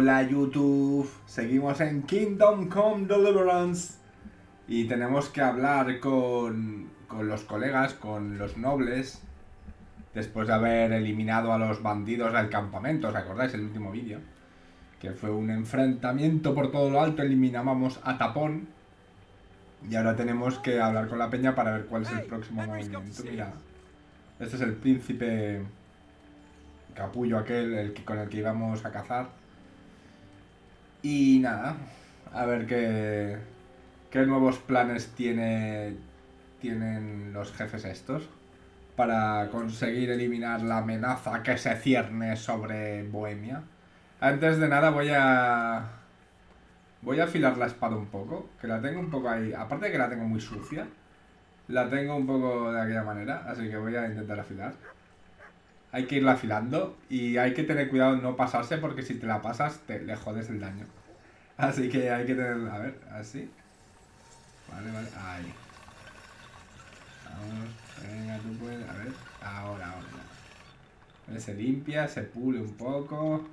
Hola YouTube, seguimos en Kingdom Come Deliverance y tenemos que hablar con los colegas, con los nobles, después de haber eliminado a los bandidos del campamento. ¿Os acordáis el último vídeo? Que fue un enfrentamiento por todo lo alto, eliminábamos a Tapón y ahora tenemos que hablar con la peña para ver cuál es el próximo movimiento. Mira, este es el príncipe capullo aquel, con el que íbamos a cazar. Y nada, a ver qué nuevos planes tienen los jefes estos para conseguir eliminar la amenaza que se cierne sobre Bohemia. Antes de nada voy a afilar la espada un poco, que la tengo un poco ahí, aparte de que la tengo muy sucia, la tengo un poco de aquella manera, así que voy a intentar afilar. Hay que irla afilando y hay que tener cuidado en no pasarse porque si te la pasas le jodes el daño. Así que hay que tener... A ver, así. Vale, ahí. Vamos, venga, tú puedes... A ver, ahora. Vale, se limpia, se pule un poco.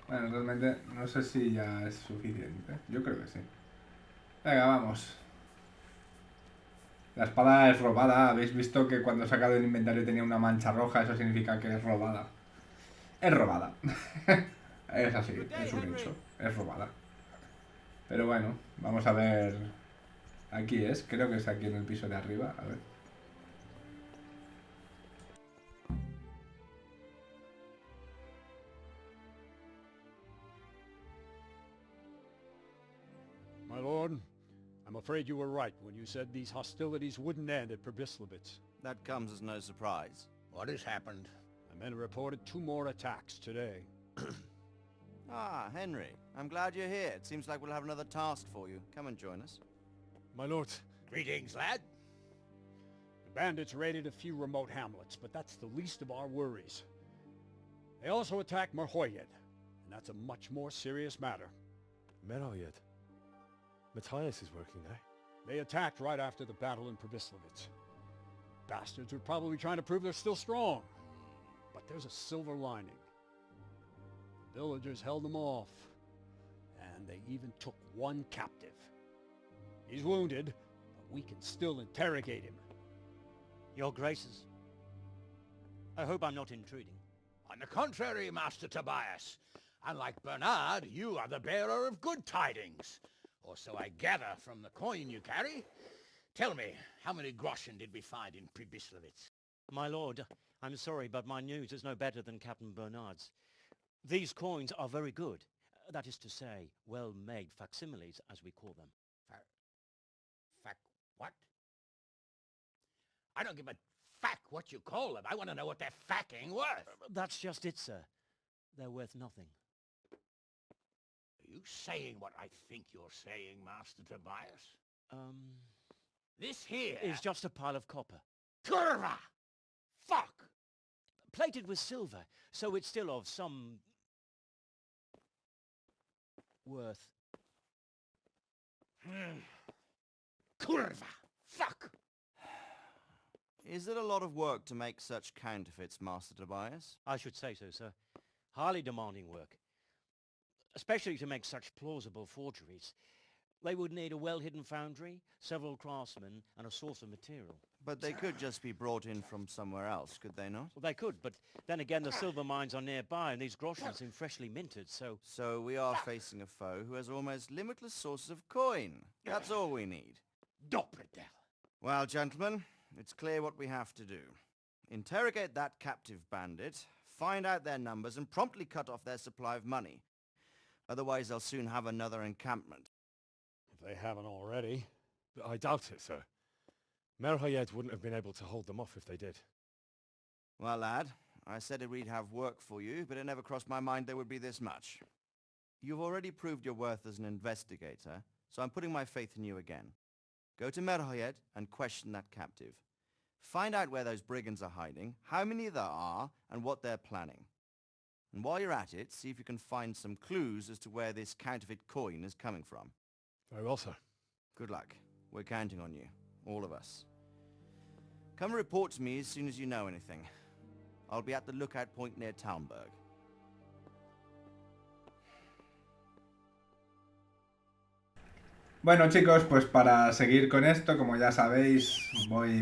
Bueno, realmente no sé si ya es suficiente. Yo creo que sí. Venga, vamos. La espada es robada. Habéis visto que cuando he sacado el inventario tenía una mancha roja. Eso significa que es robada. Es robada. Es así, es un hecho. Es robada. Pero bueno, vamos a ver. Aquí es, creo que es aquí en el piso de arriba. A ver. My lord, I'm afraid you were right when you said these hostilities wouldn't end at Pribyslavitz. That comes as no surprise. What has happened? The men reported 2 more attacks today. Ah, Henry. I'm glad you're here. It seems like we'll have another task for you. Come and join us. My lord, Greetings, lad. the bandits raided a few remote hamlets, but that's the least of our worries. They also attacked Merhoyed, and that's a much more serious matter. Merhoyed? Matthias is working there. They attacked right after the battle in Pribyslavitz. Bastards were probably trying to prove they're still strong. But there's a silver lining. The villagers held them off, and they even took one captive. He's wounded, but we can still interrogate him. Your Graces, I hope I'm not intruding. On the contrary, Master Tobias. Unlike Bernard, you are the bearer of good tidings. Or so I gather from the coin you carry. Tell me, how many groschen did we find in Pribyslavitz? My lord, I'm sorry, but my news is no better than Captain Bernard's. These coins are very good. That is to say, well-made facsimiles, as we call them. What? I don't give a fack what you call them. I want to know what they're facking worth. That's just it, sir. They're worth nothing. Are you saying what I think you're saying, Master Tobias? This here... Is just a pile of copper. Kurva! Fuck! Plated with silver, so it's still of some... worth. Kurva! Fuck! Is it a lot of work to make such counterfeits, Master Tobias? I should say so, sir. Highly demanding work. Especially to make such plausible forgeries. They would need a well-hidden foundry, several craftsmen, and a source of material. But they could just be brought in from somewhere else, could they not? Well, they could, but then again the silver mines are nearby and these groschen seem freshly minted, so... So we are facing a foe who has almost limitless sources of coin. That's all we need. Doppelder. Well, gentlemen, it's clear what we have to do. Interrogate that captive bandit, find out their numbers, and promptly cut off their supply of money. Otherwise, they'll soon have another encampment. If they haven't already. I doubt it, sir. Merhoyed wouldn't have been able to hold them off if they did. Well, lad, I said we'd have work for you, but it never crossed my mind there would be this much. You've already proved your worth as an investigator, so I'm putting my faith in you again. Go to Merhoyed and question that captive. Find out where those brigands are hiding, how many there are, and what they're planning. And while you're at it, see if you can find some clues as to where this counterfeit coin is coming from. Very well, sir. Good luck. We're counting on you. All of us. Come report to me as soon as you know anything. I'll be at the lookout point near Talmberg. Bueno chicos, pues para seguir con esto, como ya sabéis,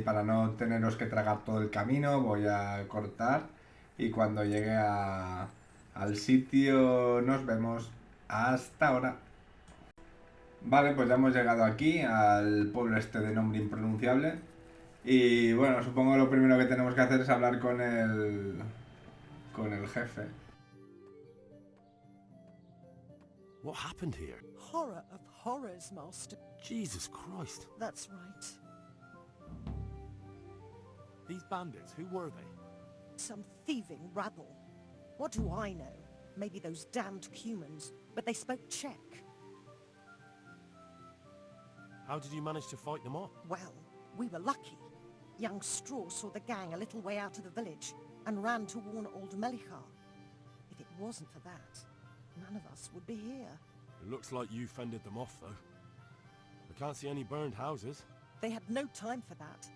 para no teneros que tragar todo el camino, voy a cortar y cuando llegue al sitio nos vemos. Hasta ahora. Vale, pues ya hemos llegado aquí, al pueblo este de nombre impronunciable. Y bueno, supongo que lo primero que tenemos que hacer es hablar con el jefe. What happened here? Horror of horrors, Master. Jesus Christ. That's right. These bandits, who were they? Some thieving rabble. What do I know? Maybe those damned humans. But they spoke Czech. How did you manage to fight them off? Well, we were lucky. Young Straw saw the gang a little way out of the village and ran to warn old Melichar. If it wasn't for that, none of us would be here. It looks like you fended them off, though. I can't see any burned houses. They had no time for that.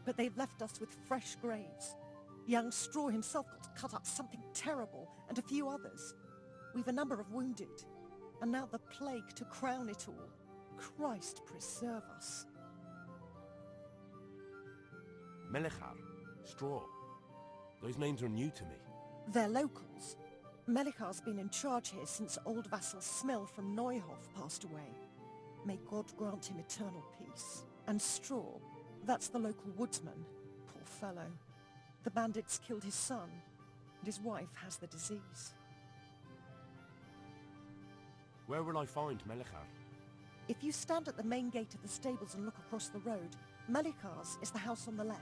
But they've left us with fresh graves. Young Straw himself got cut up something terrible, and a few others. We've a number of wounded. And now the plague to crown it all. Christ preserve us. Melichar, Straw. Those names are new to me. They're locals. Melichar's been in charge here since old vassal Smil from Neuhof passed away. May God grant him eternal peace. And Straw, that's the local woodsman. Poor fellow. The bandits killed his son, and his wife has the disease. Where will I find Melichar? If you stand at the main gate of the stables and look across the road, Melichar's is the house on the left.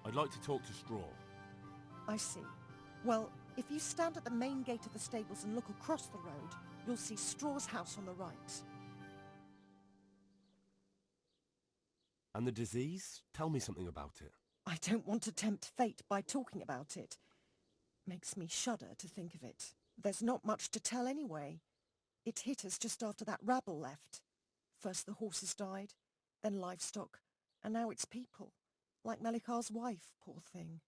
I'd like to talk to Straw. I see. Well, if you stand at the main gate of the stables and look across the road, you'll see Straw's house on the right. And the disease? Tell me something about it. I don't want to tempt fate by talking about it. Makes me shudder to think of it. There's not much to tell anyway. It hit us just after that rabble left. First the horses died, then livestock, and now it's people. Like Melichar's wife, poor thing.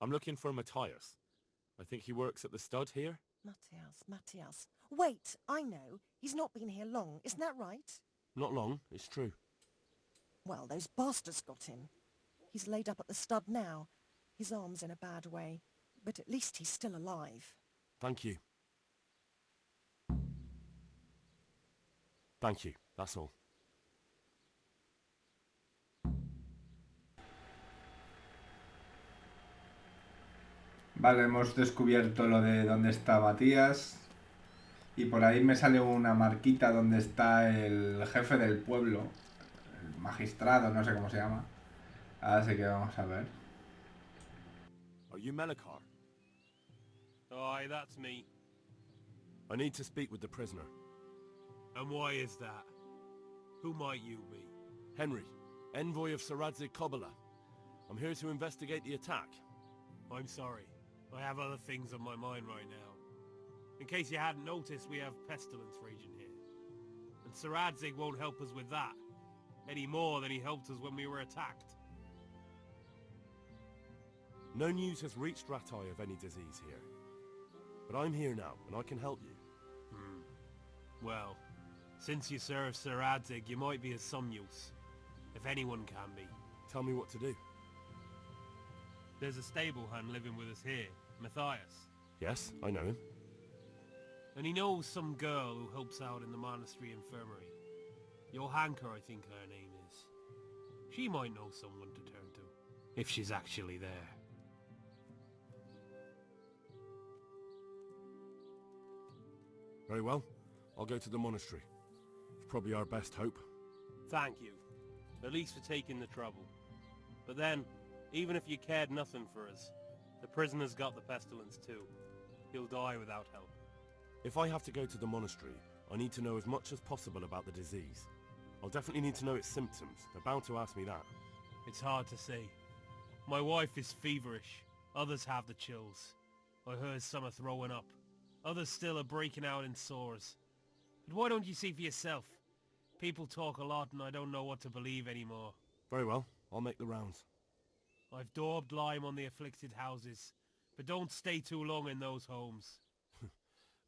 I'm looking for Matthias. I think he works at the stud here. Matthias. Wait, I know. He's not been here long, isn't that right? Not long, it's true. Well, those bastards got him. He's laid up at the stud now. His arm's in a bad way, but at least he's still alive. Thank you. Thank you, that's all. Vale, hemos descubierto lo de dónde está Matías. Y por ahí me sale una marquita donde está el jefe del pueblo. El magistrado, no sé cómo se llama. Así que vamos a ver. Are you Melichar? Aye, that's me. I need to speak with the prisoner. And why is that? Who might you be? Henry, envoy of Saradzig Kobyla. I'm here to investigate the attack. I'm sorry. I have other things on my mind right now. In case you hadn't noticed, we have pestilence raging here. And Saradzig won't help us with that, any more than he helped us when we were attacked. No news has reached Ratai of any disease here. But I'm here now, and I can help you. Well, since you serve Saradzig, you might be of some use. If anyone can be. Tell me what to do. There's a stable hand living with us here, Matthias. Yes, I know him. And he knows some girl who helps out in the monastery infirmary. Johanka, I think her name is. She might know someone to turn to, if she's actually there. Very well. I'll go to the monastery. It's probably our best hope. Thank you. At least for taking the trouble. But then, even if you cared nothing for us, the prisoner's got the pestilence too. He'll die without help. If I have to go to the monastery, I need to know as much as possible about the disease. I'll definitely need to know its symptoms. They're bound to ask me that. It's hard to say. My wife is feverish. Others have the chills. I heard some are throwing up. Others still are breaking out in sores. But why don't you see for yourself? People talk a lot and I don't know what to believe anymore. Very well, I'll make the rounds. I've daubed lime on the afflicted houses, but don't stay too long in those homes.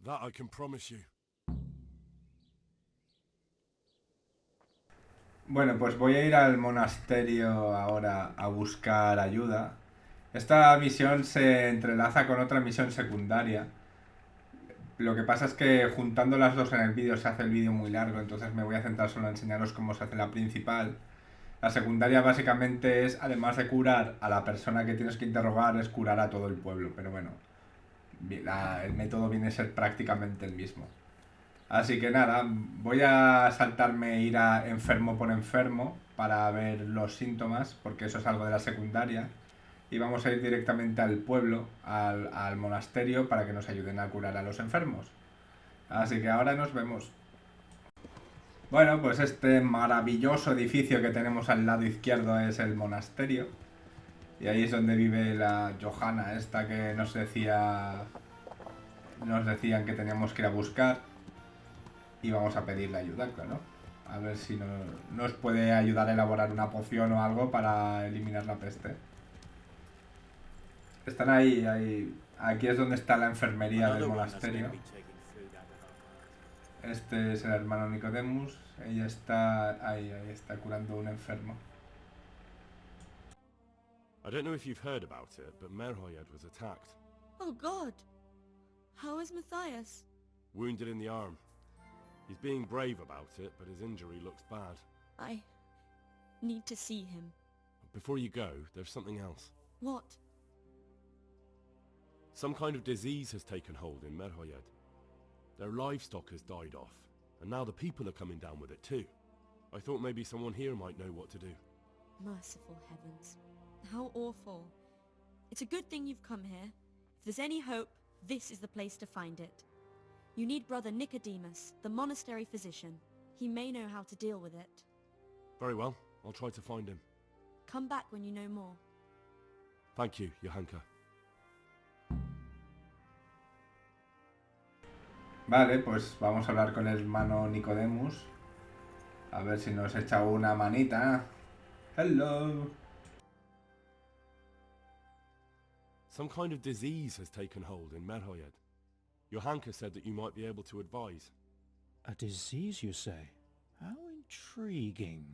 That I can promise you. Bueno, pues voy a ir al monasterio ahora a buscar ayuda. Esta misión se entrelaza con otra misión secundaria. Lo que pasa es que juntando las dos en el vídeo se hace el vídeo muy largo, entonces me voy a centrar solo en enseñaros cómo se hace la principal. La secundaria básicamente es, además de curar a la persona que tienes que interrogar, es curar a todo el pueblo, pero bueno, el método viene a ser prácticamente el mismo. Así que nada, voy a saltarme ir a enfermo por enfermo para ver los síntomas, porque eso es algo de la secundaria. Y vamos a ir directamente al pueblo, al monasterio, para que nos ayuden a curar a los enfermos. Así que ahora nos vemos. Bueno, pues este maravilloso edificio que tenemos al lado izquierdo es el monasterio. Y ahí es donde vive la Johanna esta que nos decían que teníamos que ir a buscar. Y vamos a pedirle ayuda, claro. A ver si nos puede ayudar a elaborar una poción o algo para eliminar la peste. Están ahí. Aquí es donde está la enfermería del monasterio. Este es el hermano Nicodemus. Ella está ahí está curando a un enfermo. I don't know if you've heard about it, but Merhoyed was attacked. Oh God! How is Matthias? Wounded in the arm. He's being brave about it, but his injury looks bad. I need to see him. Before you go, there's something else. What? Some kind of disease has taken hold in Merhoyed. Their livestock has died off, and now the people are coming down with it too. I thought maybe someone here might know what to do. Merciful heavens. How awful. It's a good thing you've come here. If there's any hope, this is the place to find it. You need Brother Nicodemus, the monastery physician. He may know how to deal with it. Very well, I'll try to find him. Come back when you know more. Thank you, Johanka. Vale, pues vamos a hablar con el hermano Nicodemus. A ver si nos echa una manita. Hello. Some kind of disease has taken hold in Merhoyed. Johanka said that you might be able to advise. A disease, you say? How intriguing.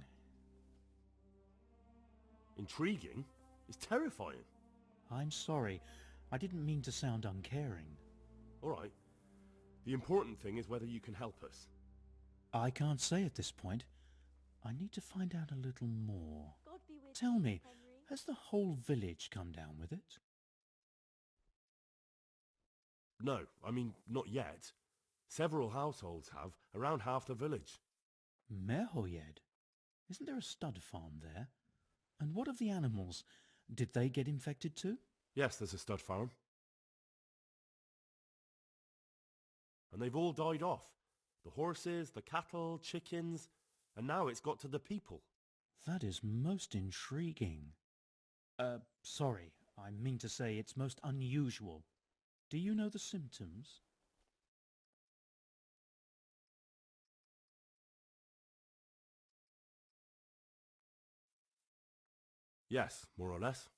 Intriguing? It's terrifying. I'm sorry. I didn't mean to sound uncaring. All right. The important thing is whether you can help us. I can't say at this point. I need to find out a little more. God be with Tell you, me, Henry. has the whole village come down with it? No, I mean, not yet. Several households have, around half the village. Merhoyed? Isn't there a stud farm there? And what of the animals? Did they get infected too? Yes, there's a stud farm. And they've all died off. The horses, the cattle, chickens, and now it's got to the people. That is most intriguing. Sorry, I mean to say it's most unusual. Do you know the symptoms? Yes, more or less.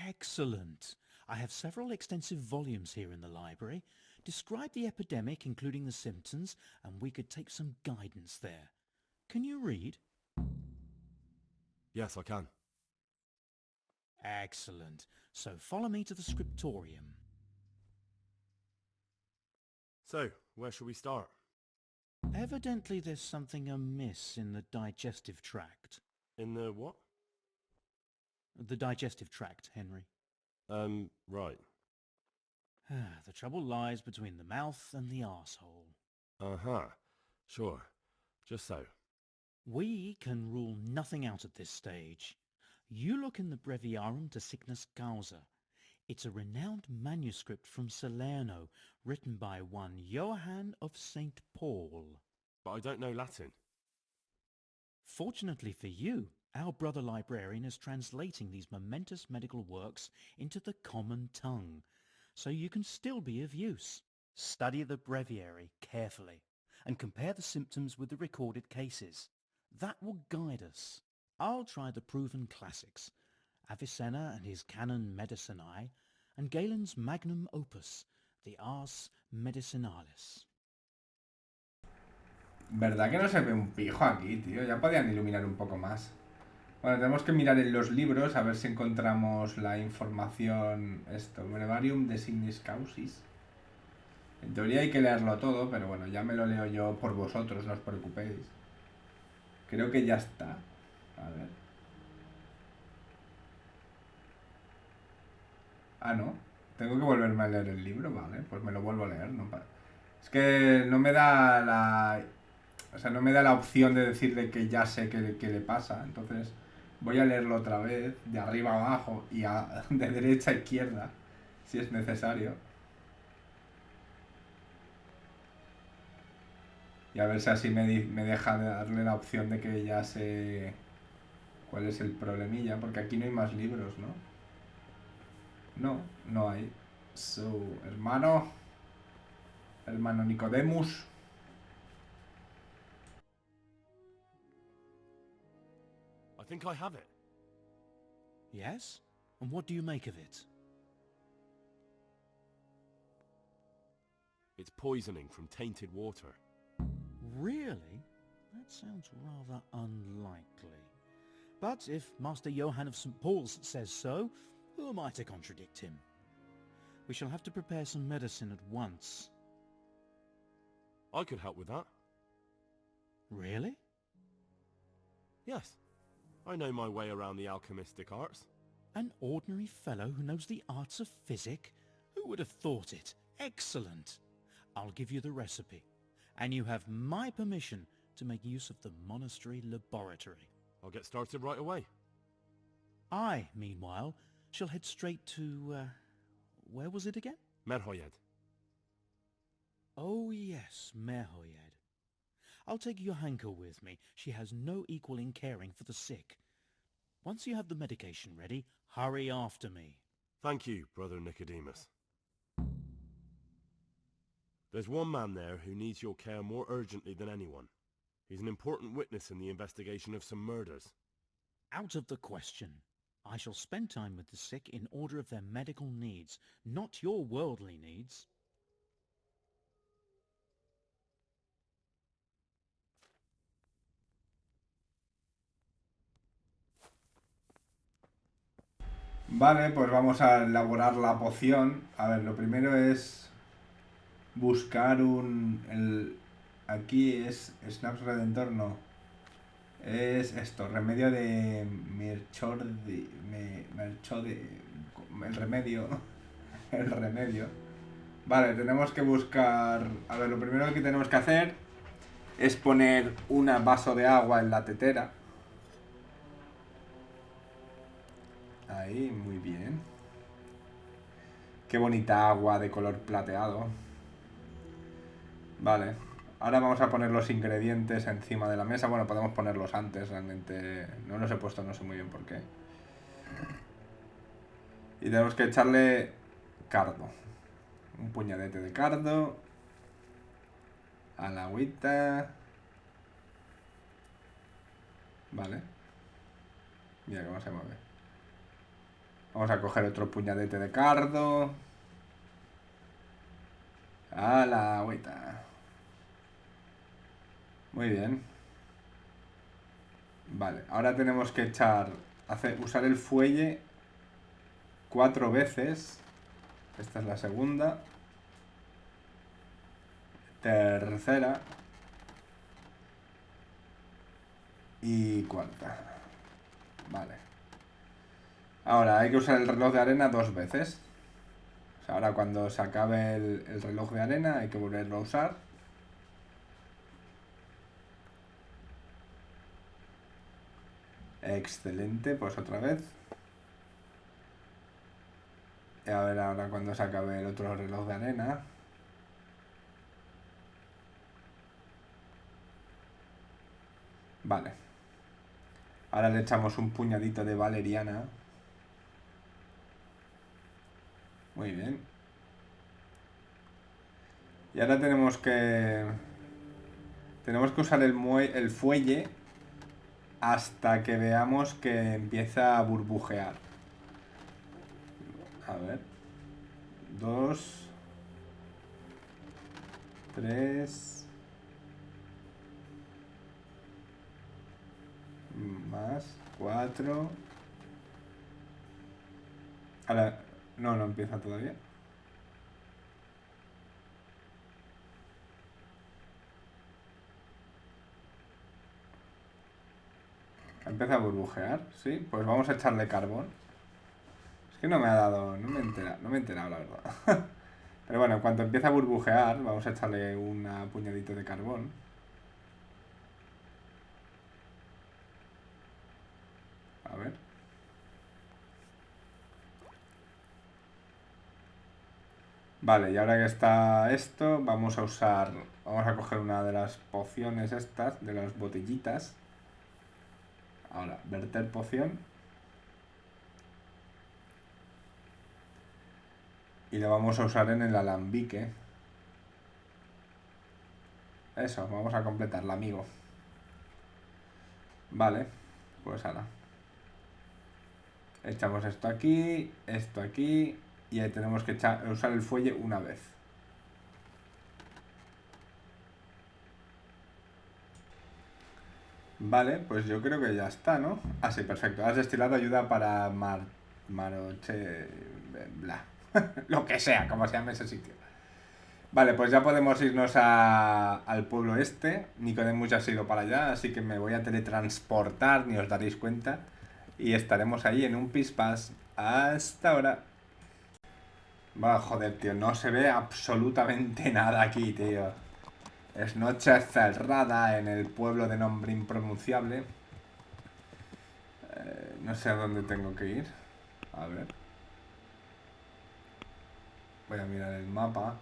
Excellent. I have several extensive volumes here in the library. Describe the epidemic, including the symptoms, and we could take some guidance there. Can you read? Yes, I can. Excellent. So follow me to the scriptorium. So, where shall we start? Evidently there's something amiss in the digestive tract. In the what? The digestive tract, Henry. Right. The trouble lies between the mouth and the arsehole. Uh-huh. Sure. Just so. We can rule nothing out at this stage. You look in the Breviarum de Sickness Causa. It's a renowned manuscript from Salerno, written by one Johann of St. Paul. But I don't know Latin. Fortunately for you, our brother librarian is translating these momentous medical works into the common tongue, so you can still be of use. Study the breviary carefully and compare the symptoms with the recorded cases. That will guide us. I'll try the proven classics, Avicenna and his Canon Medicinae, and Galen's magnum opus, the Ars Medicinalis. ¿Verdad que no se ve un pijo aquí, tío? Ya podían iluminar un poco más. Bueno, tenemos que mirar en los libros a ver si encontramos la información... Esto, Brevarium de Signis Causis. En teoría hay que leerlo todo, pero bueno, ya me lo leo yo por vosotros, no os preocupéis. Creo que ya está. A ver. Ah, no. Tengo que volverme a leer el libro, vale. Pues me lo vuelvo a leer, no pa- Es que no me da la... O sea, no me da la opción de decirle que ya sé qué le pasa. Entonces voy a leerlo otra vez, de arriba a abajo y de derecha a izquierda, si es necesario. Y a ver si así me deja de darle la opción de que ya sé cuál es el problemilla, porque aquí no hay más libros, ¿no? No, no hay. So, hermano Nicodemus. I think I have it. Yes? And what do you make of it? It's poisoning from tainted water. Really? That sounds rather unlikely. But if Master Johann of St. Paul's says so, who am I to contradict him? We shall have to prepare some medicine at once. I could help with that. Really? Yes. I know my way around the alchemistic arts. An ordinary fellow who knows the arts of physic? Who would have thought it? Excellent. I'll give you the recipe, and you have my permission to make use of the monastery laboratory. I'll get started right away. I, meanwhile, shall head straight to, where was it again? Merhoyed. Oh yes, Merhoyed. I'll take Johanka with me. She has no equal in caring for the sick. Once you have the medication ready, hurry after me. Thank you, Brother Nicodemus. There's one man there who needs your care more urgently than anyone. He's an important witness in the investigation of some murders. Out of the question. I shall spend time with the sick in order of their medical needs, not your worldly needs. Vale, pues vamos a elaborar la poción. A ver, lo primero es buscar aquí es Snaps Redentor, no. Es esto, remedio de el remedio. El remedio. Vale, tenemos que buscar... A ver, lo primero que tenemos que hacer es poner un vaso de agua en la tetera. Ahí, muy bien. Qué bonita agua de color plateado. Vale. Ahora vamos a poner los ingredientes encima de la mesa. Bueno, podemos ponerlos antes, realmente. No los he puesto, no sé muy bien por qué. Y tenemos que echarle cardo. Un puñadete de cardo. A la agüita. Vale. Mira cómo se mueve. Vamos a coger otro puñadete de cardo. A la agüita. Muy bien. Vale, ahora tenemos que usar el fuelle 4 veces. Esta es la segunda. Tercera. Y cuarta. Vale. Ahora hay que usar el reloj de arena 2 veces. O sea, ahora cuando se acabe el reloj de arena hay que volverlo a usar. Excelente, pues otra vez. Y a ver ahora cuando se acabe el otro reloj de arena. Vale. Ahora le echamos un puñadito de valeriana. Muy bien. Y ahora tenemos que usar el fuelle hasta que veamos que empieza a burbujear. A ver. 2, 3. Más 4. Ahora, no empieza todavía. Empieza a burbujear, sí. Pues vamos a echarle carbón. Es que no me ha dado, no me he enterado la verdad. Pero bueno, en cuanto empieza a burbujear, vamos a echarle una puñadito de carbón. A ver. Vale, y ahora que está esto, vamos a coger una de las pociones estas, de las botellitas. Ahora, verter poción. Y lo vamos a usar en el alambique. Eso, vamos a completarla, amigo. Vale, pues ahora. Echamos esto aquí, y ahí tenemos que usar el fuelle una vez. Vale, pues yo creo que ya está, ¿no? Ah, sí, perfecto. Has destilado ayuda para Maroche... bla. Lo que sea, como se llame ese sitio. Vale, pues ya podemos irnos al pueblo este. Nicodemus ya se ha ido para allá, así que me voy a teletransportar, ni os daréis cuenta. Y estaremos ahí en un pispás. Hasta ahora. Va, joder, tío, no se ve absolutamente nada aquí, tío. Es noche cerrada en el pueblo de nombre impronunciable. No sé a dónde tengo que ir. A ver. Voy a mirar el mapa.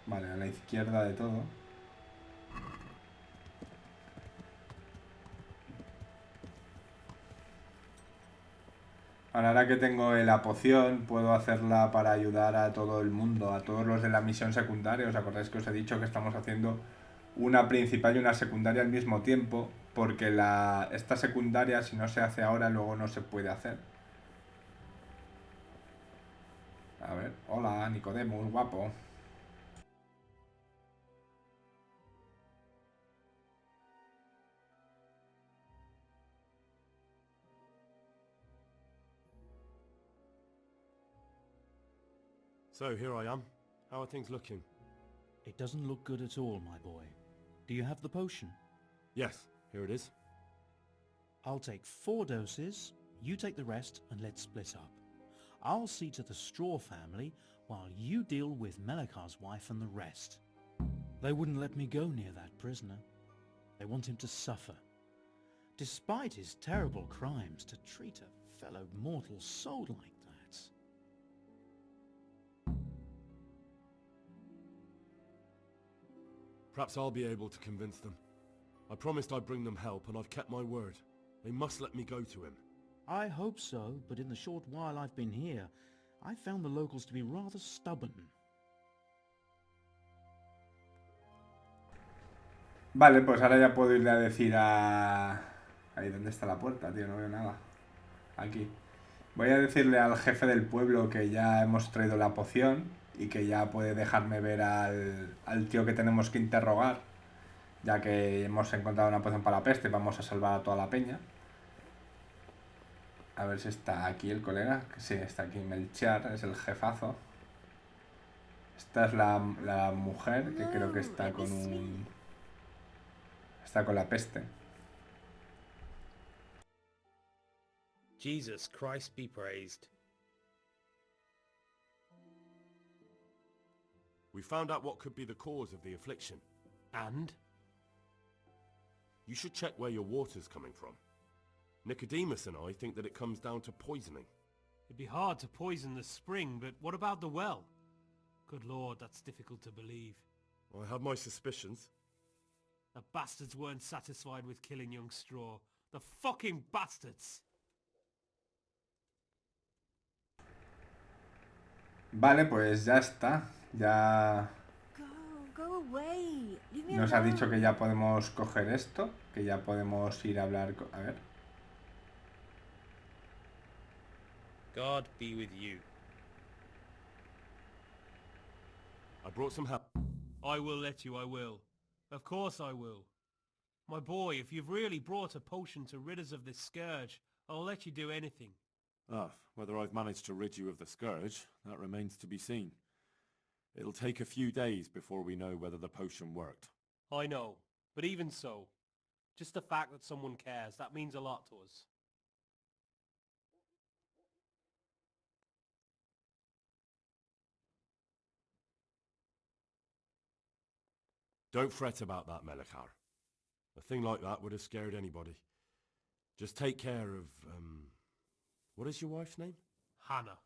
Vale, a la izquierda de todo. Ahora que tengo la poción, puedo hacerla para ayudar a todo el mundo, a todos los de la misión secundaria. ¿Os acordáis que os he dicho que estamos haciendo una principal y una secundaria al mismo tiempo? Porque esta secundaria, si no se hace ahora, luego no se puede hacer. A ver, hola, Nicodemus, guapo. So, here I am. How are things looking? It doesn't look good at all, my boy. Do you have the potion? Yes, here it is. I'll take 4 doses, you take the rest, and let's split up. I'll see to the Straw family, while you deal with Melikar's wife and the rest. They wouldn't let me go near that prisoner. They want him to suffer. Despite his terrible crimes, to treat a fellow mortal soul like that. Perhaps I'll be able to convince them. I promised I'd bring them help, and I've kept my word. They must let me go to him. I hope so, but in the short while I've been here, I've found the locals to be rather stubborn. Vale, pues ahora ya puedo irle a decir a... Ahí, ¿dónde está la puerta, tío? No veo nada. Aquí. Voy a decirle al jefe del pueblo que ya hemos traído la poción y que ya puede dejarme ver al tío que tenemos que interrogar, ya que hemos encontrado una poción para la peste. Vamos a salvar a toda la peña. A ver si está aquí el colega. Sí, está aquí Melchior, es el jefazo. Esta es la mujer, que creo que está con un... Está con la peste. Jesus Christ be praised. We found out what could be the cause of the affliction. And? You should check where your water's coming from. Nicodemus and I think that it comes down to poisoning. It'd be hard to poison the spring, but what about the well? Good Lord, that's difficult to believe. I have my suspicions. The bastards weren't satisfied with killing young Straw. The fucking bastards! Vale, pues ya está. Ya... Go away. Leave me Nos ha dicho alone. que ya podemos coger esto, que ya podemos ir a hablar con... A ver. God be with you. I brought some help. I will let you, I will. Of course I will. My boy, if you've really brought a potion to rid us of this scourge, I'll let you do anything. Ah, whether I've managed to rid you of the scourge, that remains to be seen. It'll take a few days before we know whether the potion worked. I know, but even so, just the fact that someone cares, that means a lot to us. Don't fret about that, Melikar. A thing like that would have scared anybody. Just take care of, what is your wife's name? Hannah.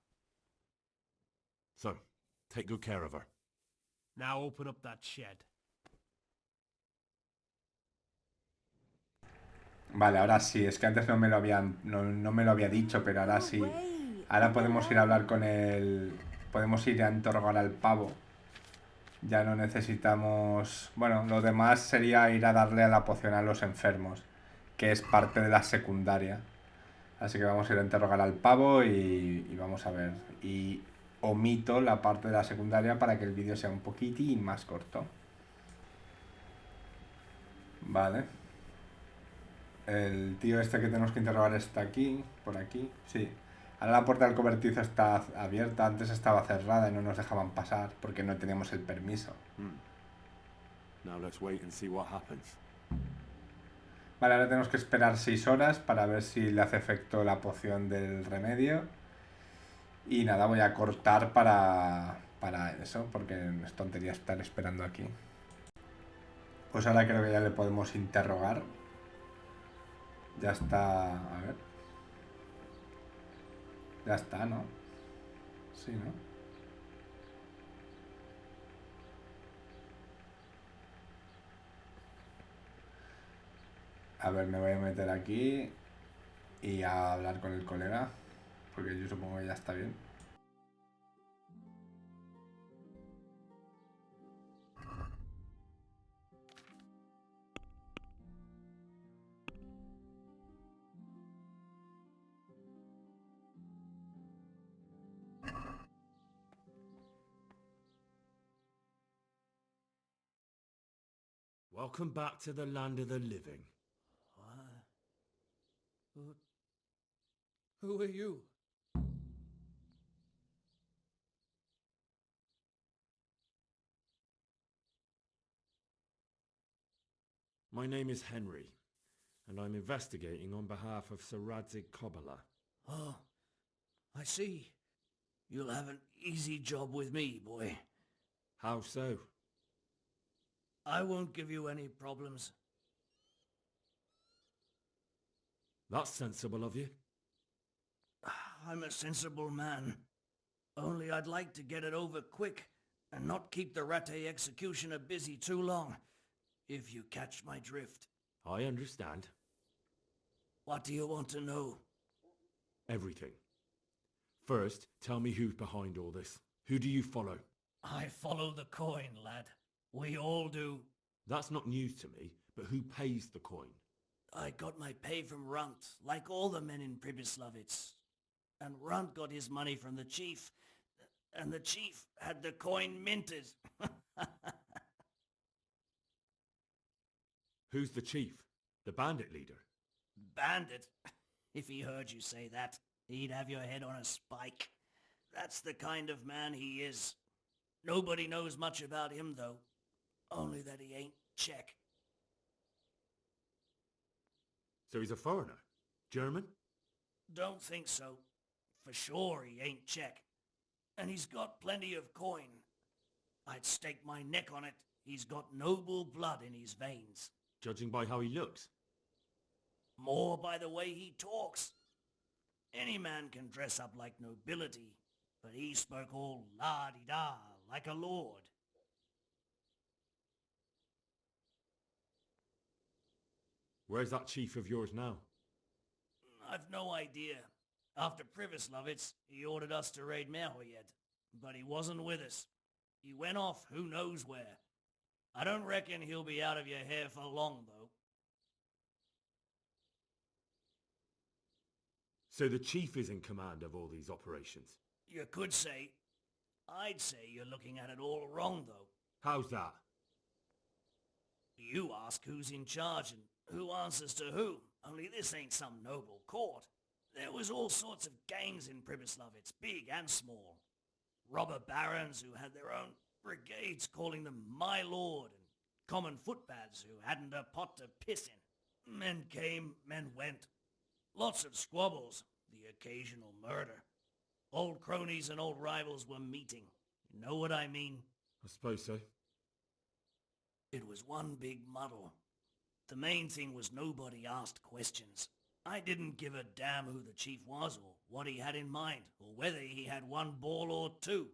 So, take good care of her. Now open up that shed. Vale, ahora sí, es que antes no me lo había dicho, pero ahora sí. Ahora podemos ir a hablar con él. Podemos ir a interrogar al pavo. Ya no necesitamos... Bueno, lo demás sería ir a darle a la poción a los enfermos, que es parte de la secundaria. Así que vamos a ir a interrogar al pavo y vamos a ver. Y omito la parte de la secundaria para que el vídeo sea un poquitín más corto. Vale. El tío este que tenemos que interrogar está aquí, por aquí. Sí. Ahora la puerta del cobertizo está abierta. Antes estaba cerrada y no nos dejaban pasar porque no teníamos el permiso. Now let's wait and see what happens. Vale, ahora tenemos que esperar 6 horas para ver si le hace efecto la poción del remedio. Y nada, voy a cortar para eso, porque es tontería estar esperando aquí. Pues ahora creo que ya le podemos interrogar. Ya está... A ver. Ya está, ¿no? Sí, ¿no? A ver, me voy a meter aquí y a hablar con el colega, porque yo supongo que ya está bien. Welcome back to the land of the living. Who are you? My name is Henry, and I'm investigating on behalf of Sir Radzig Kobyla. Oh, I see. You'll have an easy job with me, boy. How so? I won't give you any problems. That's sensible of you. I'm a sensible man. Only I'd like to get it over quick and not keep the Rattay executioner busy too long, if you catch my drift. I understand. What do you want to know? Everything. First, tell me who's behind all this. Who do you follow? I follow the coin, lad. We all do. That's not news to me, but who pays the coin? I got my pay from Runt, like all the men in Pribyslavitz. And Runt got his money from the chief, and the chief had the coin minted. Who's the chief? The bandit leader? Bandit? If he heard you say that, he'd have your head on a spike. That's the kind of man he is. Nobody knows much about him, though. Only that he ain't Czech. So he's a foreigner? German? Don't think so. For sure he ain't Czech. And he's got plenty of coin. I'd stake my neck on it. He's got noble blood in his veins. Judging by how he looks? More by the way he talks. Any man can dress up like nobility, but he spoke all la-di-da, like a lord. Where's that chief of yours now? I've no idea. After Pribyslavitz, he ordered us to raid Merhoyed, but he wasn't with us. He went off who knows where. I don't reckon he'll be out of your hair for long, though. So the chief is in command of all these operations? You could say. I'd say you're looking at it all wrong, though. How's that? You ask who's in charge and who answers to who. Only this ain't some noble court. There was all sorts of gangs in Pribyslavitz, big and small. Robber barons who had their own brigades calling them my lord, and common footpads who hadn't a pot to piss in. Men came, men went. Lots of squabbles, the occasional murder. Old cronies and old rivals were meeting. You know what I mean? I suppose so. It was one big muddle. The main thing was nobody asked questions. I didn't give a damn who the chief was or what he had in mind or whether he had one ball or two.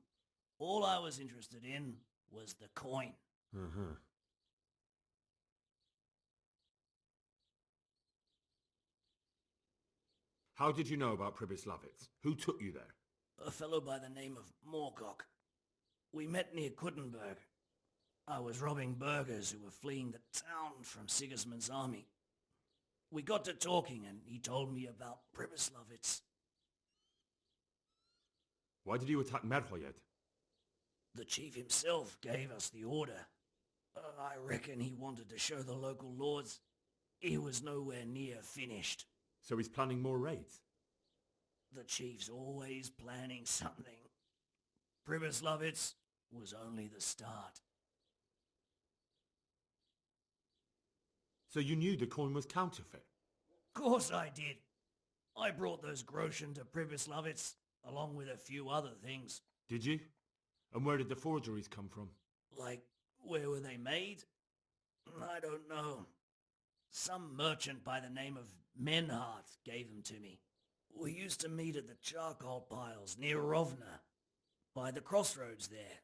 All I was interested in was the coin. Uh-huh. How did you know about Pribyslavitz? Who took you there? A fellow by the name of Morgok. We met near Kuttenberg. I was robbing burghers who were fleeing the town from Sigismund's army. We got to talking and he told me about Pribyslavitz. Why did you attack Merhoyed? The chief himself gave us the order. I reckon he wanted to show the local lords he was nowhere near finished. So he's planning more raids? The chief's always planning something. Pribyslavitz was only the start. So you knew the coin was counterfeit? Course I did. I brought those groschen to Pribyslavitz, along with a few other things. Did you? And where did the forgeries come from? Like, where were they made? I don't know. Some merchant by the name of Menhart gave them to me. We used to meet at the charcoal piles near Rovna, by the crossroads there.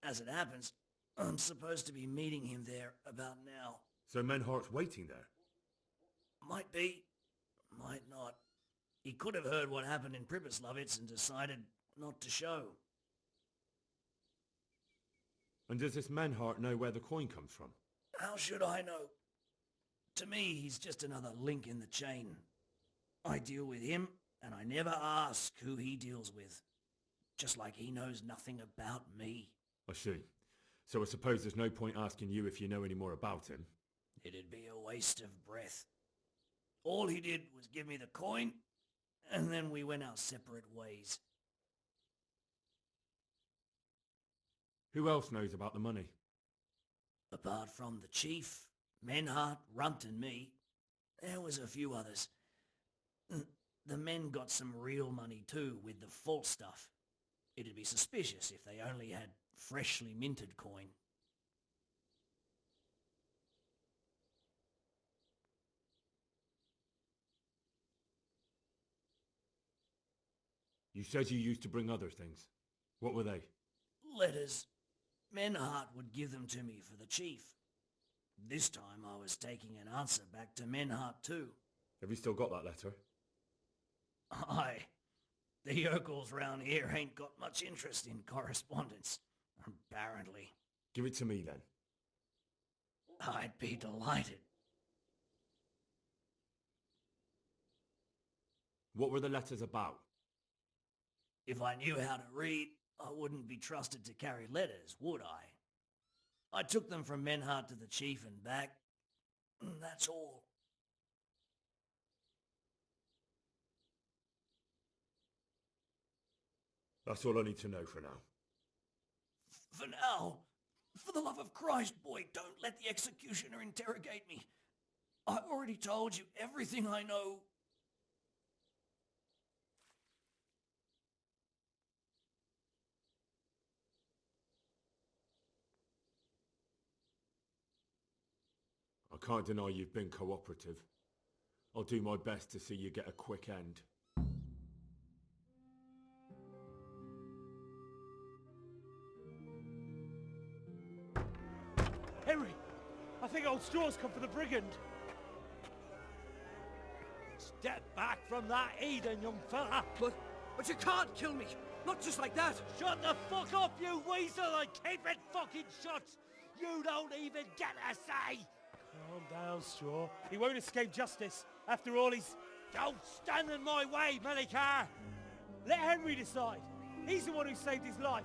As it happens, I'm supposed to be meeting him there about now. So Menhart's waiting there? Might be, might not. He could have heard what happened in Pribyslavitz and decided not to show. And does this Menhart know where the coin comes from? How should I know? To me, he's just another link in the chain. I deal with him, and I never ask who he deals with. Just like he knows nothing about me. I see. So I suppose there's no point asking you if you know any more about him. It'd be a waste of breath. All he did was give me the coin, and then we went our separate ways. Who else knows about the money? Apart from the chief, Menhart, Runt and me, there was a few others. The men got some real money too, with the false stuff. It'd be suspicious if they only had freshly minted coin. You said you used to bring other things. What were they? Letters. Menhart would give them to me for the chief. This time I was taking an answer back to Menhart too. Have you still got that letter? Aye. The yokels round here ain't got much interest in correspondence, apparently. Give it to me then. I'd be delighted. What were the letters about? If I knew how to read, I wouldn't be trusted to carry letters, would I? I took them from Menhart to the chief and back. That's all. That's all I need to know for now. For now, for the love of Christ, boy, don't let the executioner interrogate me. I've already told you everything I know. I can't deny you've been cooperative. I'll do my best to see you get a quick end. Henry! I think old Straw's come for the brigand. Step back from that Eden, young fella! But you can't kill me! Not just like that! Shut the fuck up, you weasel, and keep it fucking shut! You don't even get a say! Calm down, Straw. He won't escape justice. After all, he's... Don't stand in my way, Melikar! Let Henry decide. He's the one who saved his life.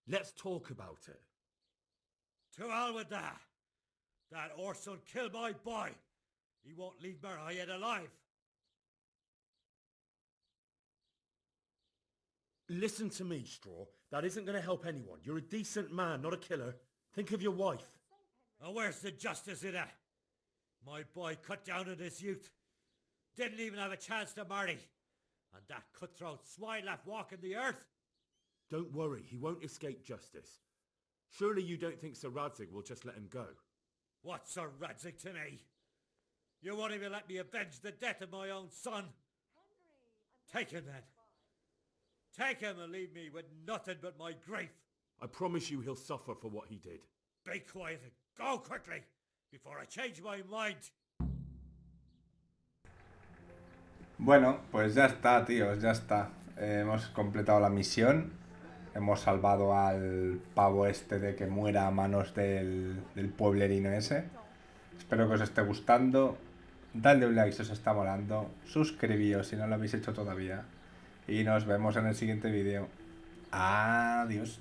Let's talk about it. To hell with that. That Orson killed my boy. He won't leave Merhayed alive. Listen to me, Straw. That isn't going to help anyone. You're a decent man, not a killer. Think of your wife. Now where's the justice in that? My boy cut down in his youth. Didn't even have a chance to marry. And that cutthroat swine left walking the earth. Don't worry, he won't escape justice. Surely you don't think Sir Radzig will just let him go? What's Sir Radzig to me? You won't even let me avenge the death of my own son? Take him then. Take him and leave me with nothing but my grief. I promise you he'll suffer for what he did. Be quiet and go quickly, before I change my mind. Bueno, pues ya está, tíos, ya está. Hemos completado la misión. Hemos salvado al pavo este de que muera a manos del pueblerino ese. Espero que os esté gustando. Dadle un like si os está molando. Suscribíos si no lo habéis hecho todavía. Y nos vemos en el siguiente vídeo. Adiós.